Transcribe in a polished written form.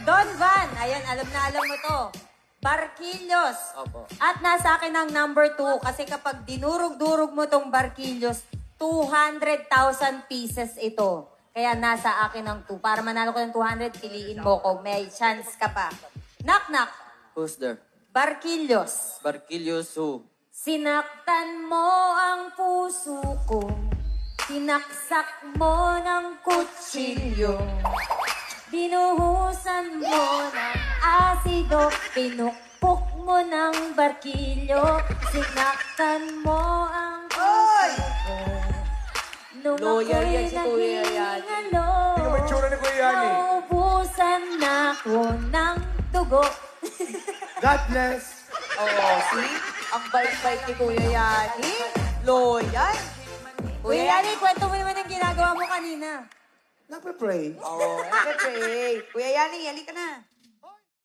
Don Van, ayan, alam na alam mo to. Barquillos. Opo. At nasa akin ang number 2 kasi kapag dinurog-durog mo tong Barquillos, 200,000 pieces ito. Kaya nasa akin ang 2. Para manalo ko ng 200, piliin mo ko. May chance ka pa. Knock-knock. Who's there? Barquillos. Barquillos who? Sinaktan mo ang puso ko. Sinaksak mo ng kutsilyo. Binuhusan mo ng asido. Pinukpok mo ng barkilyo. Sinaktan mo ang puso ko. Nung Lawyer ako'y yan si Kuya Yani. naghihingalo, Hindi ko may tsura ni Kuya Yani. naubusan na ako ng dugo. God bless. Oo, see? Ang bait-bait ni Kuya Yani. Loyal. Kuya Yani, kwento mo naman ang ginagawa mo kanina. Nagpe-pray. Oo, nagpe-pray. Kuya Yani, halika na.